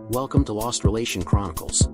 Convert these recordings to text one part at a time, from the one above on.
Welcome to Lost Relation Chronicles.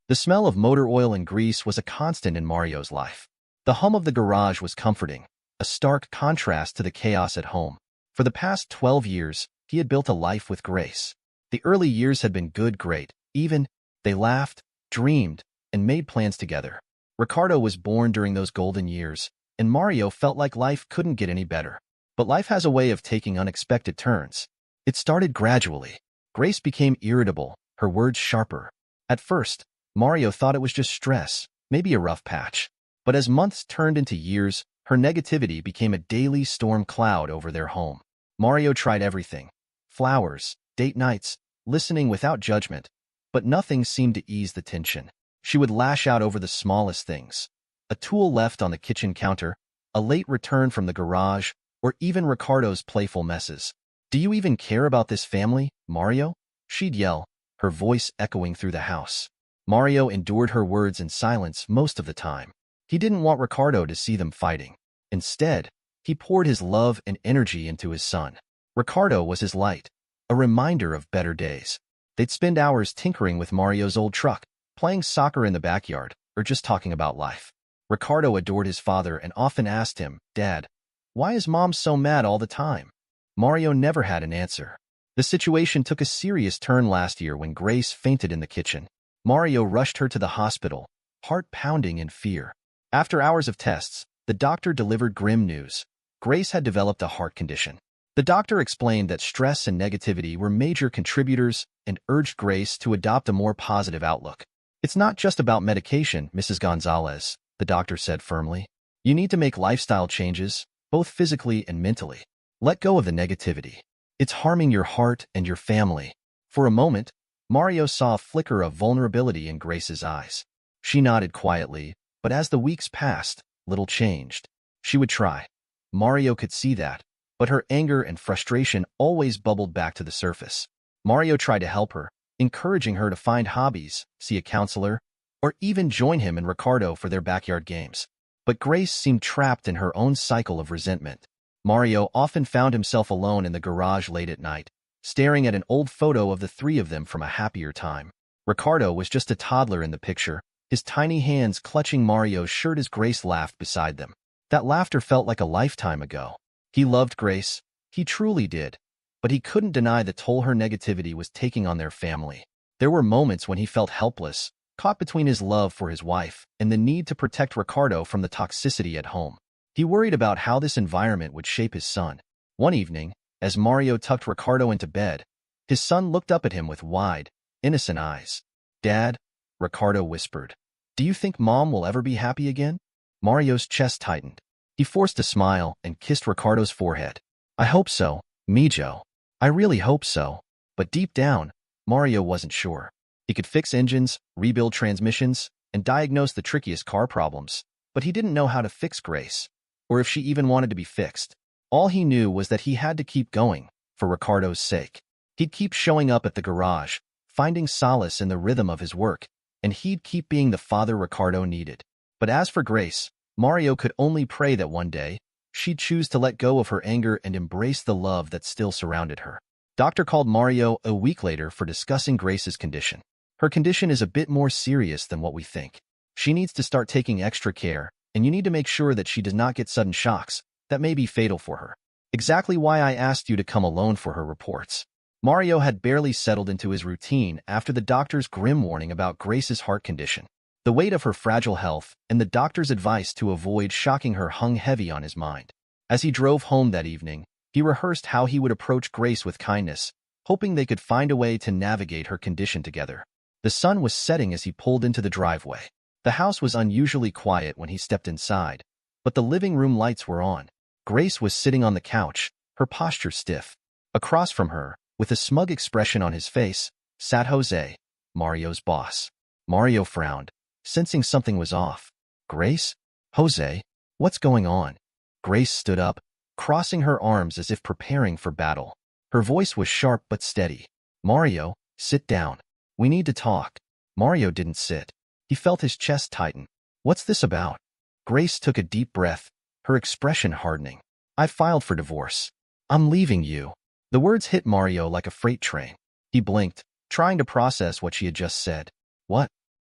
The smell of motor oil and grease was a constant in Mario's life. The hum of the garage was comforting, a stark contrast to the chaos at home. For the past 12 years, he had built a life with Grace. The early years had been great, even. They laughed, dreamed, and made plans together. Ricardo was born during those golden years, and Mario felt like life couldn't get any better. But life has a way of taking unexpected turns. It started gradually. Grace became irritable, her words sharper. At first, Mario thought it was just stress, maybe a rough patch. But as months turned into years, her negativity became a daily storm cloud over their home. Mario tried everything: flowers, date nights, listening without judgment. But nothing seemed to ease the tension. She would lash out over the smallest things: a tool left on the kitchen counter, a late return from the garage, or even Ricardo's playful messes. "Do you even care about this family, Mario?" she'd yell, her voice echoing through the house. Mario endured her words in silence most of the time. He didn't want Ricardo to see them fighting. Instead, he poured his love and energy into his son. Ricardo was his light, a reminder of better days. They'd spend hours tinkering with Mario's old truck, playing soccer in the backyard, or just talking about life. Ricardo adored his father and often asked him, "Dad, why is Mom so mad all the time?" Mario never had an answer. The situation took a serious turn last year when Grace fainted in the kitchen. Mario rushed her to the hospital, heart pounding in fear. After hours of tests, the doctor delivered grim news. Grace had developed a heart condition. The doctor explained that stress and negativity were major contributors and urged Grace to adopt a more positive outlook. "It's not just about medication, Mrs. Gonzalez," the doctor said firmly. "You need to make lifestyle changes, both physically and mentally. Let go of the negativity. It's harming your heart and your family." For a moment, Mario saw a flicker of vulnerability in Grace's eyes. She nodded quietly, but as the weeks passed, little changed. She would try. Mario could see that, but her anger and frustration always bubbled back to the surface. Mario tried to help her, encouraging her to find hobbies, see a counselor, or even join him and Ricardo for their backyard games. But Grace seemed trapped in her own cycle of resentment. Mario often found himself alone in the garage late at night, staring at an old photo of the three of them from a happier time. Ricardo was just a toddler in the picture, his tiny hands clutching Mario's shirt as Grace laughed beside them. That laughter felt like a lifetime ago. He loved Grace, he truly did, but he couldn't deny the toll her negativity was taking on their family. There were moments when he felt helpless, caught between his love for his wife and the need to protect Ricardo from the toxicity at home. He worried about how this environment would shape his son. One evening, as Mario tucked Ricardo into bed, his son looked up at him with wide, innocent eyes. "Dad," Ricardo whispered, "do you think Mom will ever be happy again?" Mario's chest tightened. He forced a smile and kissed Ricardo's forehead. "I hope so, Mijo. I really hope so." But deep down, Mario wasn't sure. He could fix engines, rebuild transmissions, and diagnose the trickiest car problems, but he didn't know how to fix Grace, or if she even wanted to be fixed. All he knew was that he had to keep going, for Ricardo's sake. He'd keep showing up at the garage, finding solace in the rhythm of his work, and he'd keep being the father Ricardo needed. But as for Grace, Mario could only pray that one day, she'd choose to let go of her anger and embrace the love that still surrounded her. Doctor called Mario a week later for discussing Grace's condition. "Her condition is a bit more serious than what we think. She needs to start taking extra care, and you need to make sure that she does not get sudden shocks that may be fatal for her. Exactly why I asked you to come alone for her reports." Mario had barely settled into his routine after the doctor's grim warning about Grace's heart condition. The weight of her fragile health and the doctor's advice to avoid shocking her hung heavy on his mind. As he drove home that evening, he rehearsed how he would approach Grace with kindness, hoping they could find a way to navigate her condition together. The sun was setting as he pulled into the driveway. The house was unusually quiet when he stepped inside, but the living room lights were on. Grace was sitting on the couch, her posture stiff. Across from her, with a smug expression on his face, sat Jose, Mario's boss. Mario frowned, sensing something was off. "Grace? Jose, what's going on?" Grace stood up, crossing her arms as if preparing for battle. Her voice was sharp but steady. "Mario, sit down. We need to talk." Mario didn't sit. He felt his chest tighten. "What's this about?" Grace took a deep breath, her expression hardening. "I filed for divorce. I'm leaving you." The words hit Mario like a freight train. He blinked, trying to process what she had just said. What?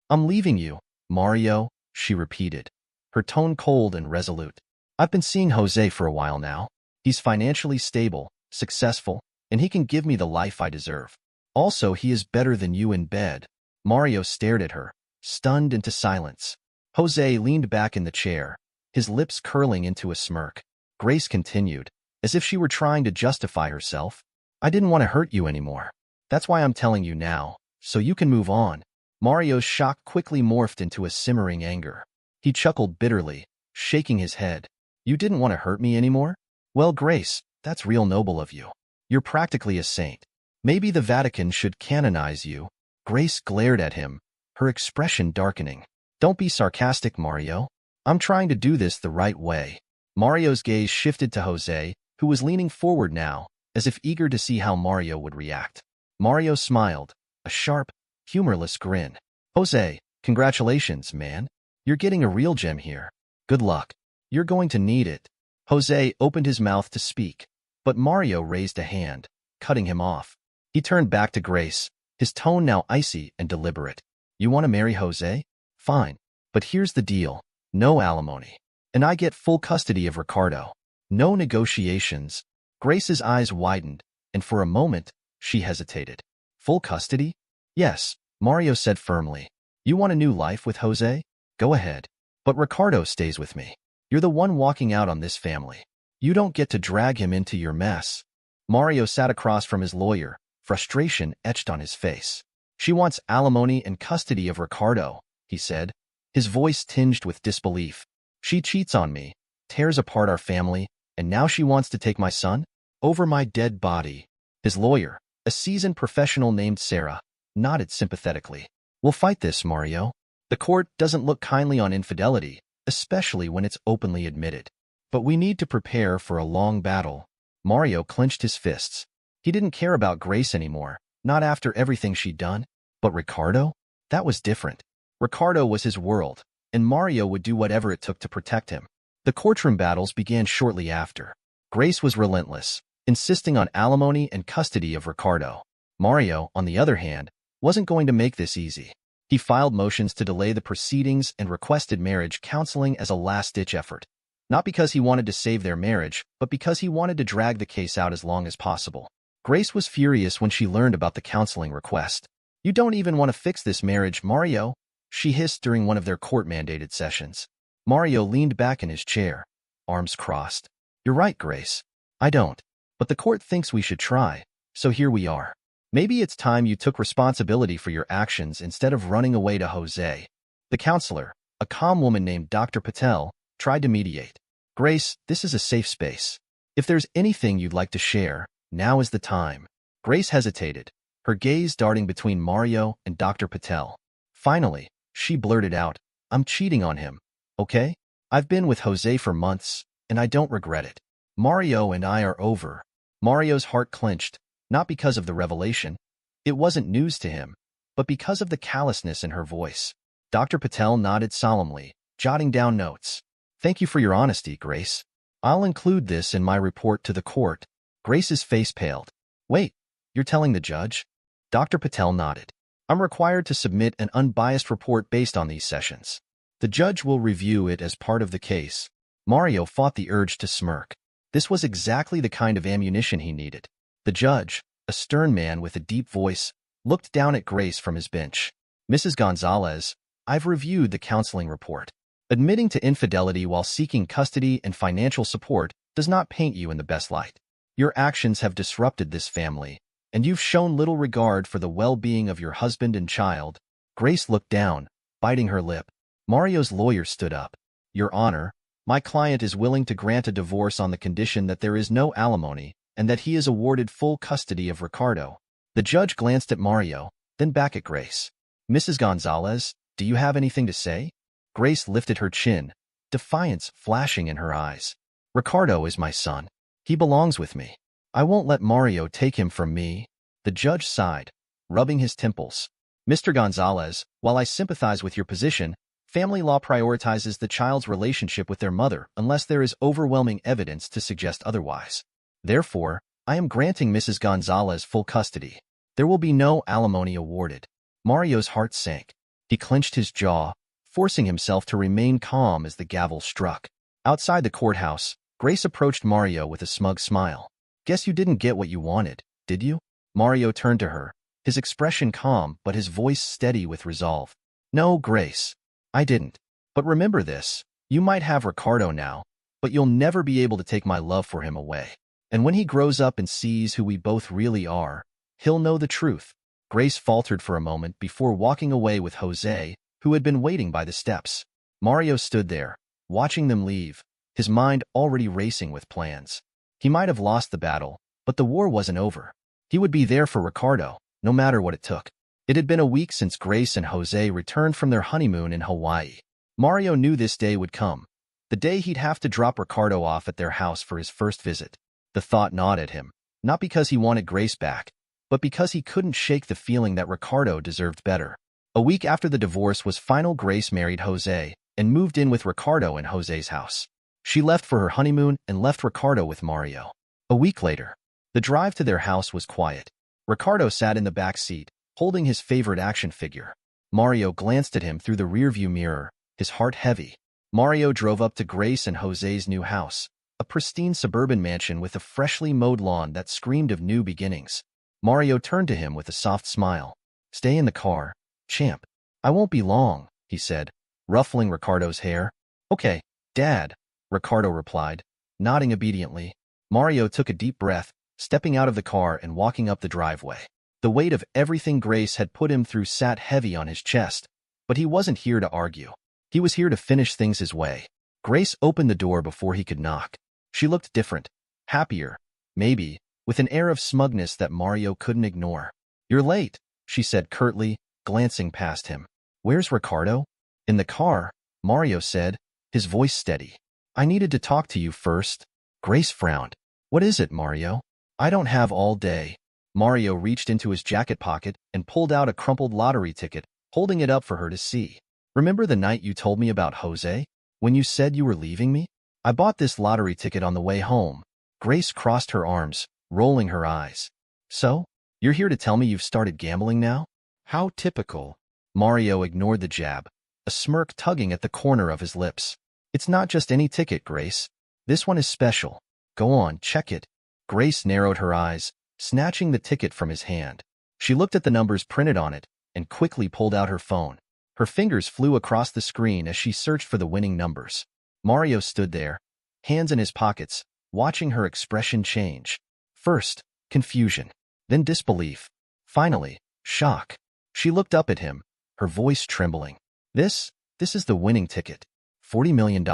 I'm leaving you, Mario, she repeated, her tone cold and resolute. I've been seeing Jose for a while now. He's financially stable, successful, and he can give me the life I deserve. Also, he is better than you in bed. Mario stared at her, stunned into silence. Jose leaned back in the chair, his lips curling into a smirk. Grace continued, as if she were trying to justify herself. I didn't want to hurt you anymore. That's why I'm telling you now, so you can move on. Mario's shock quickly morphed into a simmering anger. He chuckled bitterly, shaking his head. You didn't want to hurt me anymore? Well, Grace, that's real noble of you. You're practically a saint. Maybe the Vatican should canonize you. Grace glared at him, her expression darkening. Don't be sarcastic, Mario. I'm trying to do this the right way. Mario's gaze shifted to Jose, who was leaning forward now, as if eager to see how Mario would react. Mario smiled, a sharp, humorless grin. Jose, congratulations, man. You're getting a real gem here. Good luck. You're going to need it. Jose opened his mouth to speak, but Mario raised a hand, cutting him off. He turned back to Grace, his tone now icy and deliberate. You want to marry Jose? Fine. But here's the deal. No alimony. And I get full custody of Ricardo. No negotiations. Grace's eyes widened, and for a moment, she hesitated. Full custody? Yes, Mario said firmly. You want a new life with Jose? Go ahead. But Ricardo stays with me. You're the one walking out on this family. You don't get to drag him into your mess. Mario sat across from his lawyer, frustration etched on his face. She wants alimony and custody of Ricardo, he said, his voice tinged with disbelief. She cheats on me, tears apart our family, and now she wants to take my son? Over my dead body. His lawyer, a seasoned professional named Sarah, nodded sympathetically. We'll fight this, Mario. The court doesn't look kindly on infidelity, especially when it's openly admitted. But we need to prepare for a long battle. Mario clenched his fists. He didn't care about Grace anymore, not after everything she'd done. But Ricardo? That was different. Ricardo was his world, and Mario would do whatever it took to protect him. The courtroom battles began shortly after. Grace was relentless, insisting on alimony and custody of Ricardo. Mario, on the other hand, wasn't going to make this easy. He filed motions to delay the proceedings and requested marriage counseling as a last-ditch effort. Not because he wanted to save their marriage, but because he wanted to drag the case out as long as possible. Grace was furious when she learned about the counseling request. You don't even want to fix this marriage, Mario, she hissed during one of their court-mandated sessions. Mario leaned back in his chair, arms crossed. You're right, Grace. I don't. But the court thinks we should try, so here we are. Maybe it's time you took responsibility for your actions instead of running away to Jose. The counselor, a calm woman named Dr. Patel, tried to mediate. Grace, this is a safe space. If there's anything you'd like to share, now is the time. Grace hesitated, her gaze darting between Mario and Dr. Patel. Finally, she blurted out, I'm cheating on him, okay? I've been with Jose for months, and I don't regret it. Mario and I are over. Mario's heart clenched, not because of the revelation. It wasn't news to him, but because of the callousness in her voice. Dr. Patel nodded solemnly, jotting down notes. Thank you for your honesty, Grace. I'll include this in my report to the court. Grace's face paled. Wait, you're telling the judge? Dr. Patel nodded. I'm required to submit an unbiased report based on these sessions. The judge will review it as part of the case. Mario fought the urge to smirk. This was exactly the kind of ammunition he needed. The judge, a stern man with a deep voice, looked down at Grace from his bench. Mrs. Gonzalez, I've reviewed the counseling report. Admitting to infidelity while seeking custody and financial support does not paint you in the best light. Your actions have disrupted this family, and you've shown little regard for the well-being of your husband and child. Grace looked down, biting her lip. Mario's lawyer stood up. Your Honor, my client is willing to grant a divorce on the condition that there is no alimony and that he is awarded full custody of Ricardo. The judge glanced at Mario, then back at Grace. Mrs. Gonzalez, do you have anything to say? Grace lifted her chin, defiance flashing in her eyes. Ricardo is my son. He belongs with me. I won't let Mario take him from me. The judge sighed, rubbing his temples. Mr. Gonzalez, while I sympathize with your position, family law prioritizes the child's relationship with their mother unless there is overwhelming evidence to suggest otherwise. Therefore, I am granting Mrs. Gonzalez full custody. There will be no alimony awarded. Mario's heart sank. He clenched his jaw, forcing himself to remain calm as the gavel struck. Outside the courthouse, Grace approached Mario with a smug smile. Guess you didn't get what you wanted, did you? Mario turned to her, his expression calm but his voice steady with resolve. No, Grace, I didn't. But remember this, you might have Ricardo now, but you'll never be able to take my love for him away. And when he grows up and sees who we both really are, he'll know the truth. Grace faltered for a moment before walking away with Jose, who had been waiting by the steps. Mario stood there, watching them leave, his mind already racing with plans. He might have lost the battle, but the war wasn't over. He would be there for Ricardo, no matter what it took. It had been a week since Grace and Jose returned from their honeymoon in Hawaii. Mario knew this day would come, the day he'd have to drop Ricardo off at their house for his first visit. The thought gnawed at him, not because he wanted Grace back, but because he couldn't shake the feeling that Ricardo deserved better. A week after the divorce was final, Grace married Jose and moved in with Ricardo in Jose's house. She left for her honeymoon and left Ricardo with Mario. A week later, the drive to their house was quiet. Ricardo sat in the back seat, holding his favorite action figure. Mario glanced at him through the rearview mirror, his heart heavy. Mario drove up to Grace and Jose's new house, a pristine suburban mansion with a freshly mowed lawn that screamed of new beginnings. Mario turned to him with a soft smile. Stay in the car, champ. I won't be long, he said, ruffling Ricardo's hair. Okay, Dad, Ricardo replied, nodding obediently. Mario took a deep breath, stepping out of the car and walking up the driveway. The weight of everything Grace had put him through sat heavy on his chest, but he wasn't here to argue. He was here to finish things his way. Grace opened the door before he could knock. She looked different, happier, maybe, with an air of smugness that Mario couldn't ignore. You're late, she said curtly, glancing past him. Where's Ricardo? In the car, Mario said, his voice steady. I needed to talk to you first. Grace frowned. What is it, Mario? I don't have all day. Mario reached into his jacket pocket and pulled out a crumpled lottery ticket, holding it up for her to see. Remember the night you told me about Jose? When you said you were leaving me? I bought this lottery ticket on the way home. Grace crossed her arms, rolling her eyes. So? You're here to tell me you've started gambling now? How typical. Mario ignored the jab, a smirk tugging at the corner of his lips. It's not just any ticket, Grace. This one is special. Go on, check it. Grace narrowed her eyes, snatching the ticket from his hand. She looked at the numbers printed on it and quickly pulled out her phone. Her fingers flew across the screen as she searched for the winning numbers. Mario stood there, hands in his pockets, watching her expression change. First, confusion, then disbelief, finally, shock. She looked up at him, her voice trembling. This is the winning ticket. $40 million.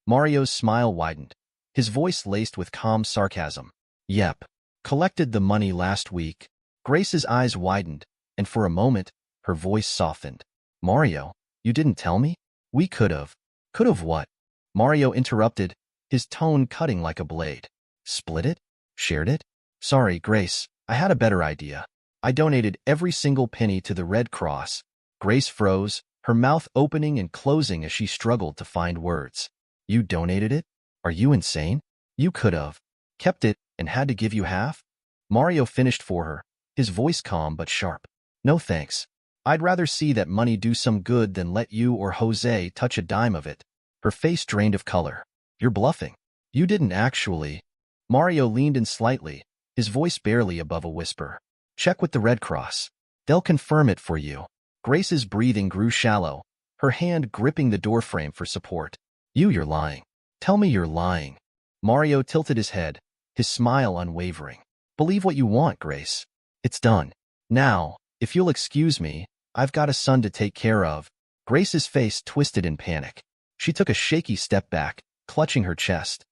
Mario's smile widened, his voice laced with calm sarcasm. Yep. Collected the money last week. Grace's eyes widened, and for a moment, her voice softened. Mario, you didn't tell me? We could have. Could have what? Mario interrupted, his tone cutting like a blade. Split it? Shared it? Sorry, Grace, I had a better idea. I donated every single penny to the Red Cross. Grace froze, her mouth opening and closing as she struggled to find words. You donated it? Are you insane? You could have. Kept it and had to give you half? Mario finished for her, his voice calm but sharp. No thanks. I'd rather see that money do some good than let you or Jose touch a dime of it. Her face drained of color. You're bluffing. You didn't actually. Mario leaned in slightly, his voice barely above a whisper. Check with the Red Cross. They'll confirm it for you. Grace's breathing grew shallow, her hand gripping the doorframe for support. You're lying. Tell me you're lying. Mario tilted his head, his smile unwavering. Believe what you want, Grace. It's done. Now, if you'll excuse me, I've got a son to take care of. Grace's face twisted in panic. She took a shaky step back, clutching her chest.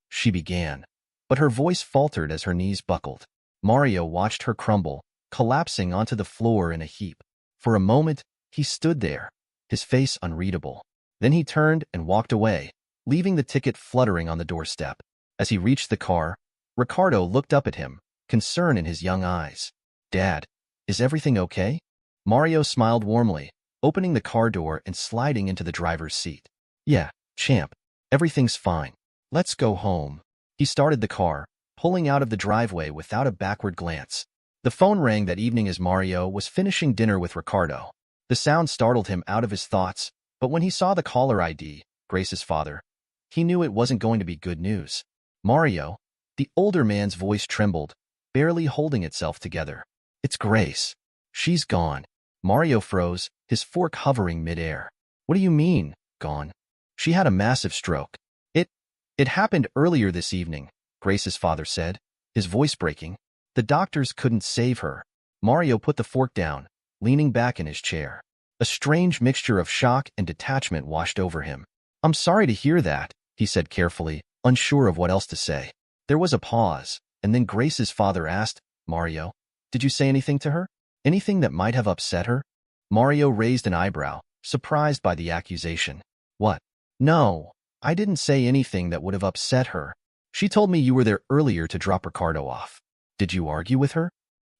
She began. But her voice faltered as her knees buckled. Mario watched her crumble, collapsing onto the floor in a heap. For a moment, he stood there, his face unreadable. Then he turned and walked away, leaving the ticket fluttering on the doorstep. As he reached the car, Ricardo looked up at him, concern in his young eyes. Dad, is everything okay? Mario smiled warmly, opening the car door and sliding into the driver's seat. Yeah, champ. Everything's fine. Let's go home. He started the car, pulling out of the driveway without a backward glance. The phone rang that evening as Mario was finishing dinner with Ricardo. The sound startled him out of his thoughts, but when he saw the caller ID, Grace's father, he knew it wasn't going to be good news. Mario, the older man's voice trembled, barely holding itself together. It's Grace. She's gone. Mario froze, his fork hovering midair. What do you mean, gone? She had a massive stroke. It happened earlier this evening, Grace's father said, his voice breaking. The doctors couldn't save her. Mario put the fork down, leaning back in his chair. A strange mixture of shock and detachment washed over him. I'm sorry to hear that, he said carefully, unsure of what else to say. There was a pause, and then Grace's father asked, Mario, did you say anything to her? Anything that might have upset her? Mario raised an eyebrow, surprised by the accusation. What? No, I didn't say anything that would have upset her. She told me you were there earlier to drop Ricardo off. Did you argue with her?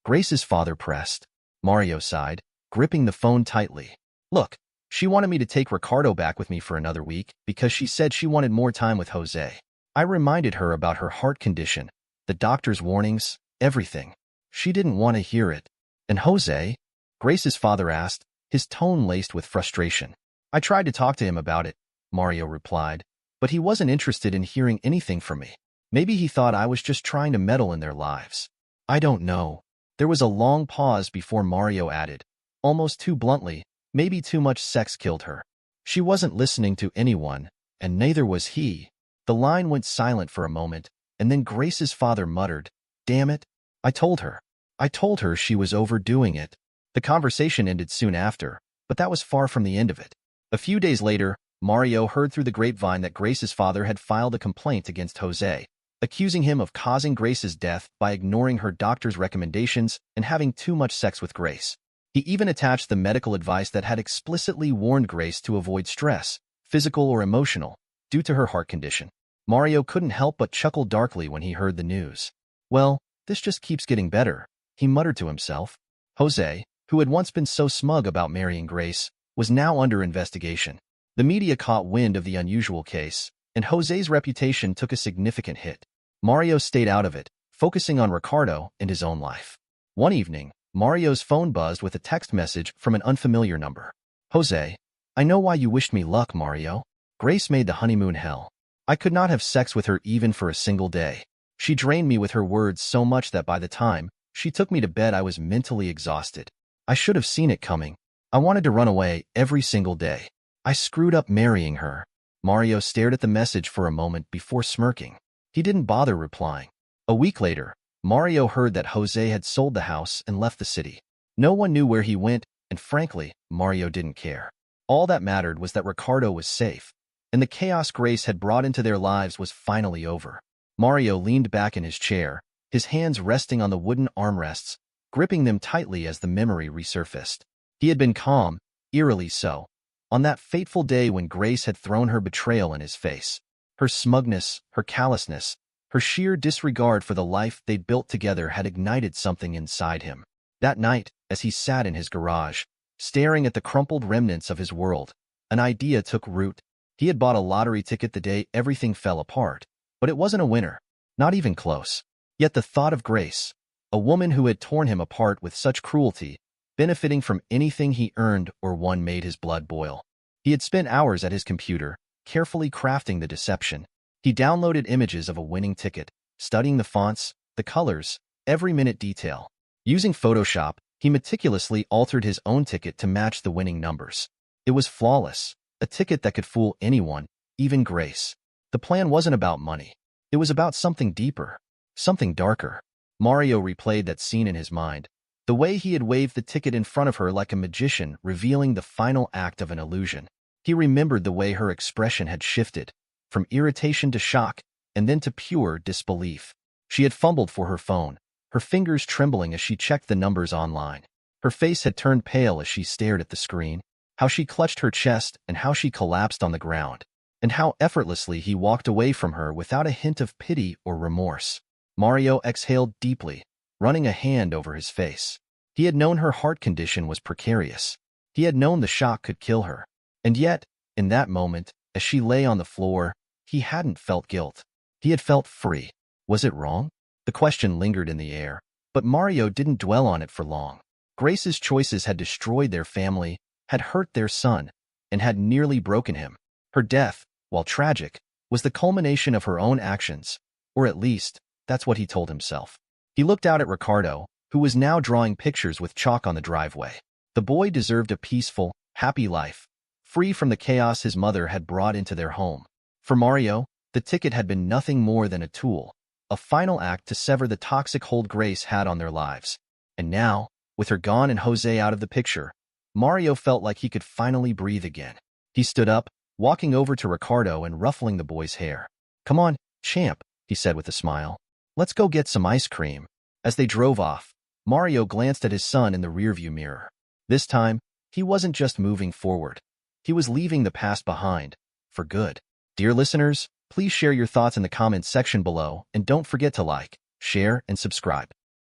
Grace's father pressed. Mario sighed, gripping the phone tightly. Look, she wanted me to take Ricardo back with me for another week because she said she wanted more time with Jose. I reminded her about her heart condition, the doctor's warnings, everything. She didn't want to hear it. And Jose? Grace's father asked, his tone laced with frustration. I tried to talk to him about it, Mario replied, but he wasn't interested in hearing anything from me. Maybe he thought I was just trying to meddle in their lives. I don't know. There was a long pause before Mario added, almost too bluntly, maybe too much sex killed her. She wasn't listening to anyone, and neither was he. The line went silent for a moment, and then Grace's father muttered, Damn it, I told her. I told her she was overdoing it. The conversation ended soon after, but that was far from the end of it. A few days later, Mario heard through the grapevine that Grace's father had filed a complaint against Jose, accusing him of causing Grace's death by ignoring her doctor's recommendations and having too much sex with Grace. He even attached the medical advice that had explicitly warned Grace to avoid stress, physical or emotional, due to her heart condition. Mario couldn't help but chuckle darkly when he heard the news. Well, this just keeps getting better, he muttered to himself. Jose, who had once been so smug about marrying Grace, was now under investigation. The media caught wind of the unusual case, and Jose's reputation took a significant hit. Mario stayed out of it, focusing on Ricardo and his own life. One evening, Mario's phone buzzed with a text message from an unfamiliar number. Jose, I know why you wished me luck, Mario. Grace made the honeymoon hell. I could not have sex with her even for a single day. She drained me with her words so much that by the time she took me to bed I was mentally exhausted. I should have seen it coming. I wanted to run away every single day. I screwed up marrying her. Mario stared at the message for a moment before smirking. He didn't bother replying. A week later, Mario heard that Jose had sold the house and left the city. No one knew where he went, and frankly, Mario didn't care. All that mattered was that Ricardo was safe, and the chaos Grace had brought into their lives was finally over. Mario leaned back in his chair, his hands resting on the wooden armrests, gripping them tightly as the memory resurfaced. He had been calm, eerily so, on that fateful day when Grace had thrown her betrayal in his face. Her smugness, her callousness, her sheer disregard for the life they'd built together had ignited something inside him. That night, as he sat in his garage, staring at the crumpled remnants of his world, an idea took root. He had bought a lottery ticket the day everything fell apart, but it wasn't a winner, not even close. Yet the thought of Grace, a woman who had torn him apart with such cruelty, benefiting from anything he earned or won, made his blood boil. He had spent hours at his computer, carefully crafting the deception. He downloaded images of a winning ticket, studying the fonts, the colors, every minute detail. Using Photoshop, he meticulously altered his own ticket to match the winning numbers. It was flawless, a ticket that could fool anyone, even Grace. The plan wasn't about money. It was about something deeper, something darker. Mario replayed that scene in his mind, the way he had waved the ticket in front of her like a magician, revealing the final act of an illusion. He remembered the way her expression had shifted, from irritation to shock, and then to pure disbelief. She had fumbled for her phone, her fingers trembling as she checked the numbers online. Her face had turned pale as she stared at the screen, how she clutched her chest and how she collapsed on the ground, and how effortlessly he walked away from her without a hint of pity or remorse. Mario exhaled deeply, running a hand over his face. He had known her heart condition was precarious. He had known the shock could kill her. And yet, in that moment, as she lay on the floor, he hadn't felt guilt. He had felt free. Was it wrong? The question lingered in the air, But Mario didn't dwell on it for long. Grace's choices had destroyed their family, had hurt their son, and had nearly broken him. Her death, while tragic, was the culmination of her own actions, or at least, that's what he told himself. He looked out at Ricardo, who was now drawing pictures with chalk on the driveway. The boy deserved a peaceful, happy life, free from the chaos his mother had brought into their home. For Mario, the ticket had been nothing more than a tool, a final act to sever the toxic hold Grace had on their lives. And now, with her gone and Jose out of the picture, Mario felt like he could finally breathe again. He stood up, walking over to Ricardo and ruffling the boy's hair. "Come on, champ," he said with a smile. "Let's go get some ice cream." As they drove off, Mario glanced at his son in the rearview mirror. This time, he wasn't just moving forward. He was leaving the past behind, for good. Dear listeners, please share your thoughts in the comments section below and don't forget to like, share, and subscribe.